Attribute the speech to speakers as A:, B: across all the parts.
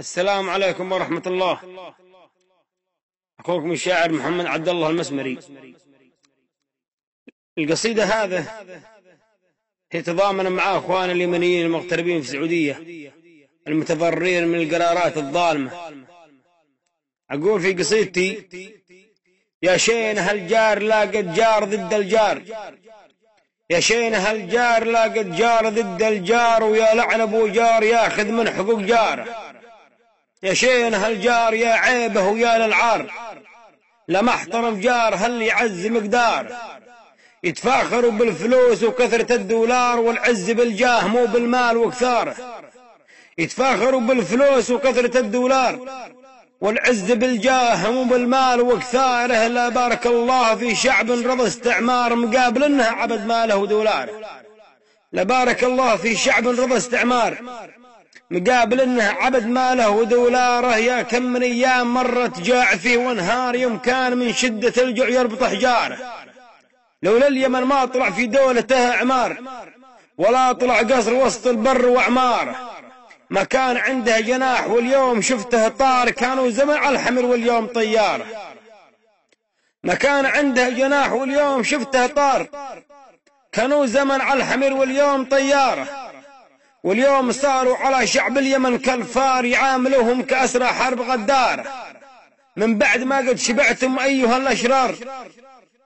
A: السلام عليكم ورحمة الله. أخوكم الشاعر محمد عبد الله المسمري. القصيدة هذا هي تضامن مع أخوان اليمنيين المغتربين في السعودية المتضررين من القرارات الظالمة. أقول في قصيدتي: يا شينه الجار لاقت جار ضد الجار، يا شينه الجار لاقت جار ضد الجار، ويا لعن أبو جار ياخذ من حقوق جاره. يا شينه الجار يا عيبه ويا للعار، لما احترم جار هل يعز مقدار. يتفاخروا بالفلوس وكثرة الدولار، والعز بالجاه مو بالمال وكثاره. يتفاخروا بالفلوس وكثرة الدولار، والعز بالجاه مو بالمال وكثاره. لا بارك الله في شعب رضى استعمار مقابل انه عبد ماله ودولاره. لا بارك الله في شعب رضى استعمار مقابل انه عبد ماله ودولاره. يا كم من ايام مرت جاع فيه وانهار، يوم كان من شدة الجوع يربط حجاره. لولا اليمن ما طلع في دولته اعمار، ولا طلع قصر وسط البر واعماره. ما كان عنده جناح واليوم شفته طار، كانوا زمن على الحمر واليوم طياره. ما كان عنده جناح واليوم شفته طار، كانوا زمن على الحمر واليوم طياره. واليوم صاروا على شعب اليمن كالفار، يعاملوهم كأسرى حرب غدارة. من بعد ما قد شبعتم أيها الأشرار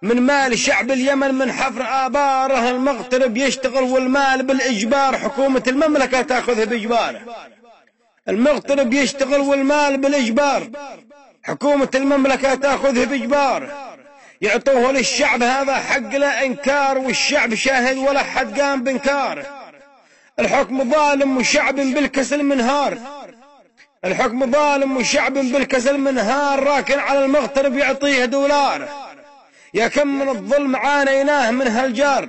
A: من مال شعب اليمن من حفر آباره، المغترب يشتغل والمال بالإجبار، حكومة المملكة تأخذه بإجباره. المغترب يشتغل والمال بالإجبار، حكومة المملكة تأخذه بإجباره. يعطوه للشعب هذا حق لا إنكار، والشعب شاهد ولا حد قام بإنكاره. الحكم ظالم وشعب بالكسل منهار، الحكم ظالم وشعب بالكسل منهار، راكن على المغترب يعطيه دولار. يا كم من الظلم عانيناه من هالجار،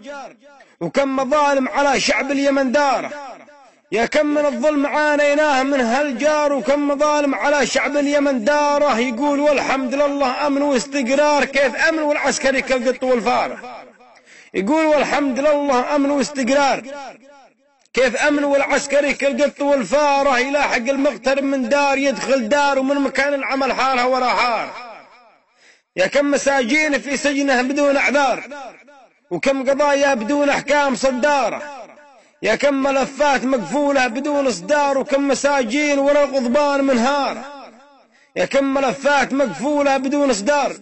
A: وكم مظالم على شعب اليمن داره. يا كم من الظلم عانيناه من هالجار، وكم مظالم على شعب اليمن داره. يقول والحمد لله أمن واستقرار، كيف أمن والعسكري كالقط والفاره. يقول والحمد لله أمن واستقرار، كيف أمن والعسكري كالقط والفاره. يلاحق المغترب من دار يدخل دار، ومن مكان العمل حارها ورا حار. يا كم مساجين في سجنه بدون أعذار، وكم قضايا بدون أحكام صدارة. يا كم ملفات مقفولة بدون إصدار، وكم مساجين ورا القضبان منهارة. يا كم ملفات مقفولة بدون إصدار،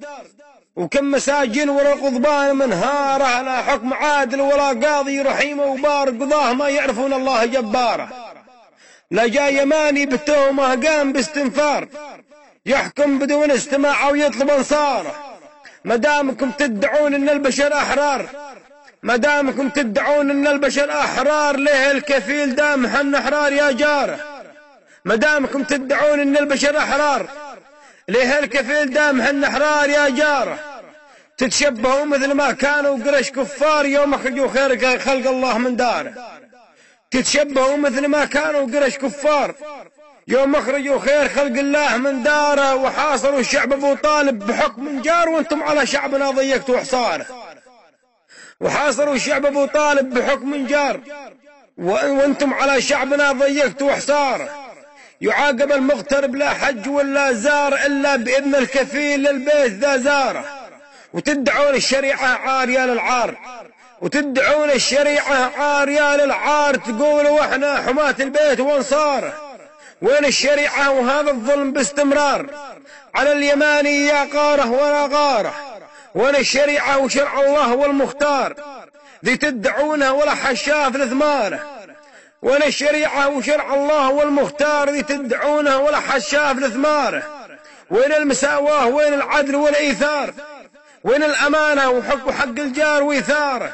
A: وكم مساجين ورا القضبان منهارة. لا حكم عادل ولا قاضي رحيم وبار، قضاه ما يعرفون الله جباره. لا جاي يماني بالتهمة قام باستنفار، يحكم بدون استماع ويطلب انصاره. ما دامكم تدعون ان البشر احرار، ما دامكم تدعون ان البشر احرار، ليه الكفيل دامح احرار يا جاره. ما دامكم تدعون ان البشر احرار، ليه الكفيل دامح احرار يا جاره. تتشبهوا مثل ما كانوا قرش كفار، يوم اخرجوا خير خلق الله من داره. تتشبهوا مثل ما كانوا قرش كفار، يوم اخرجوا خير خلق الله من داره. وحاصروا الشعب ابو طالب بحكم جار، وانتم على شعبنا ضيقتوا حصاره. وحاصروا الشعب ابو طالب بحكم جار، وانتم على شعبنا ضيقتوا حصاره. يعاقب المغترب لا حج ولا زار، الا باذن الكفيل للبيت ذا زاره. وتدعون الشريعه عاريه للعار، وتدعون الشريعه عاريه للعار، تقولوا احنا حماة البيت وانصاره. وين الشريعة وهذا الظلم باستمرار على اليماني يا قاره ولا غاره. وين الشريعة وشرع الله والمختار ذي تدعونه ولا حشاف لثماره. وين الشريعة وشرع الله والمختار ذي تدعونه ولا حشاف لثماره. وين المساواة وين العدل والإيثار، وين الأمانة وحق الجار وإيثاره.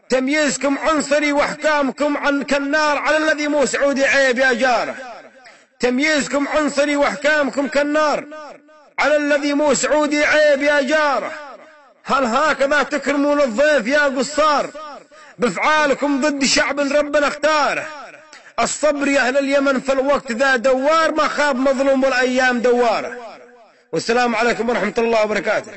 A: تمييزكم عنصري واحكامكم عن كالنار، على الذي مو سعودي عيب يا جاره. تمييزكم عنصري واحكامكم كالنار، على الذي مو سعودي عيب يا جاره. هل هكذا تكرمون الضيف يا قصار، بافعالكم ضد شعب ربنا اختاره. الصبر يا اهل اليمن فالوقت ذا دوار، ما خاب مظلوم والايام دواره. والسلام عليكم ورحمة الله وبركاته.